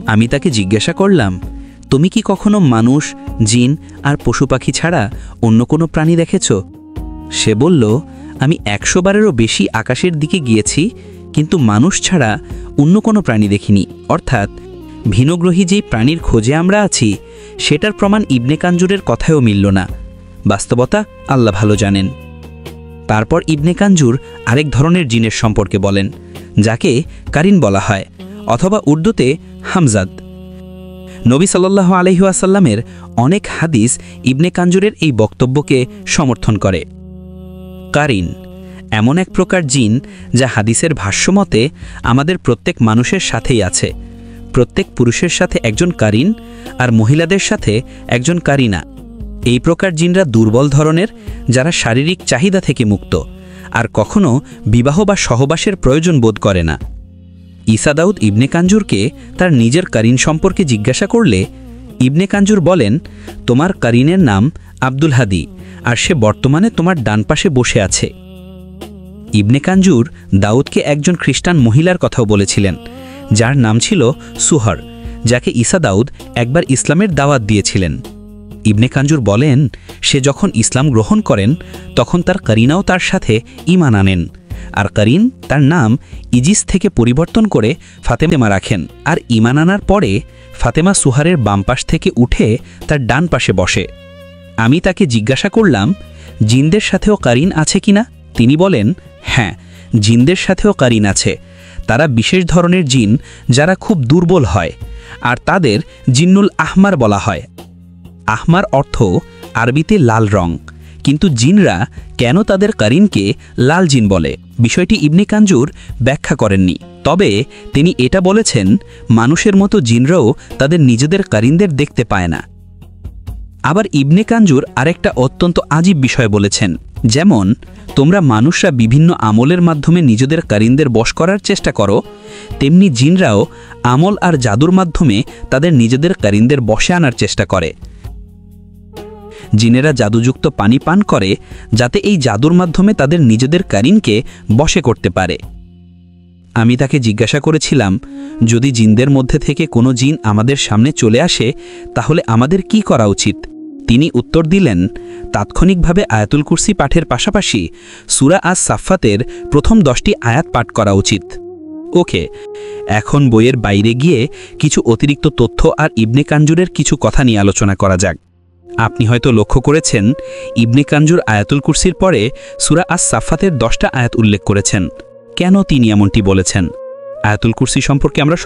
আমি তাকে জিজ্ঞাসা করলাম, তুমি কি কখনো মানুষ, জিন আর পশু পাখি ছাড়া অন্য কোনো প্রাণী দেখেছ? সে বলল, আমি 100 বারেরও বেশি আকাশের দিকে গিয়েছি, কিন্তু মানুষ ছাড়া অন্য কোনো প্রাণী দেখিনি। অর্থাৎ ভিনগ্রহী যেই প্রাণীর খোঁজে আমরা আছি সেটার প্রমাণ ইবনে কাঞ্জুরের কথায়ও মিলল না। বাস্তবতা আল্লাহ ভালো জানেন। তারপর ইবনে কাঞ্জুর আরেক ধরনের জিনের সম্পর্কে বলেন, যাকে কারিন বলা হয়, অথবা উর্দুতে হামজাদ। নবী সাল্লাল্লাহু আলাইহি ওয়াসাল্লামের অনেক হাদিস ইবনে কাঞ্জুরের এই বক্তব্যকে সমর্থন করে। কারিন এমন এক প্রকার জিন যা হাদিসের ভাষ্যমতে আমাদের প্রত্যেক মানুষের সাথেই আছে। প্রত্যেক পুরুষের সাথে একজন কারিন আর মহিলাদের সাথে একজন কারিনা। এই প্রকার জিনরা দুর্বল ধরনের, যারা শারীরিক চাহিদা থেকে মুক্ত আর কখনো বিবাহ বা সহবাসের প্রয়োজন বোধ করে না। ঈসা দাউদ ইবনে কাঞ্জুরকে তার নিজের কারিন সম্পর্কে জিজ্ঞাসা করলে ইবনে কাঞ্জুর বলেন, তোমার কারিনের নাম আব্দুল হাদি আর সে বর্তমানে তোমার ডান পাশে বসে আছে। ইবনে কাঞ্জুর দাউদকে একজন খ্রিস্টান মহিলার কথাও বলেছিলেন, যার নাম ছিল সুহর, যাকে ঈসা দাউদ একবার ইসলামের দাওয়াত দিয়েছিলেন। ইবনে কাঞ্জুর বলেন, সে যখন ইসলাম গ্রহণ করেন তখন তার কারিনাও তার সাথে ঈমান আনেন, আর কারিন তার নাম ইজিস থেকে পরিবর্তন করে ফাতেমা রাখেন। আর ঈমান আনার পরে ফাতেমা সুহারের বাম পাশ থেকে উঠে তার ডান পাশে বসে। আমি তাকে জিজ্ঞাসা করলাম, জিনদের সাথেও কারিন আছে কিনা? তিনি বলেন, হ্যাঁ, জিনদের সাথেও কারিন আছে। তারা বিশেষ ধরনের জিন যারা খুব দুর্বল হয়, আর তাদের জিন্নুল আহমার বলা হয়। আহমার অর্থ আরবিতে লাল রং, কিন্তু জিনরা কেন তাদের কারিনকে লাল জিন বলে বিষয়টি ইবনে কাঞ্জুর ব্যাখ্যা করেননি। তবে তিনি এটা বলেছেন, মানুষের মতো জিনরাও তাদের নিজেদের কারিনদের দেখতে পায় না। আবার ইবনে কাঞ্জুর আরেকটা অত্যন্ত আজীব বিষয় বলেছেন, যেমন তোমরা মানুষরা বিভিন্ন আমলের মাধ্যমে নিজেদের কারিনদের বশ করার চেষ্টা করো, তেমনি জিনরাও আমল আর জাদুর মাধ্যমে তাদের নিজেদের কারিনদের বশে আনার চেষ্টা করে। জিনেরা জাদুযুক্ত পানি পান করে যাতে এই জাদুর মাধ্যমে তাদের নিজেদের কারিনকে বশে করতে পারে। আমি তাকে জিজ্ঞাসা করেছিলাম, যদি জিনদের মধ্যে থেকে কোনো জিন আমাদের সামনে চলে আসে তাহলে আমাদের কি করা উচিত? তিনি উত্তর দিলেন, তাৎক্ষণিকভাবে আয়াতুল কুরসি পাঠের পাশাপাশি সূরা আস-সাফফাতের প্রথম 10টি আয়াত পাঠ করা উচিত। ওকে, এখন বইয়ের বাইরে গিয়ে কিছু অতিরিক্ত তথ্য আর ইবনে কাঞ্জুরের কিছু কথা নিয়ে আলোচনা করা যাক। আপনি হয়তো লক্ষ্য করেছেন, ইবনে কাঞ্জুর আয়াতুল কুরসির পরে সূরা আস-সাফফাতের 10টা আয়াত উল্লেখ করেছেন। কেন তিনি এমনটি বলেছেন? আয়াতুল কুরসি সম্পর্কে আমরা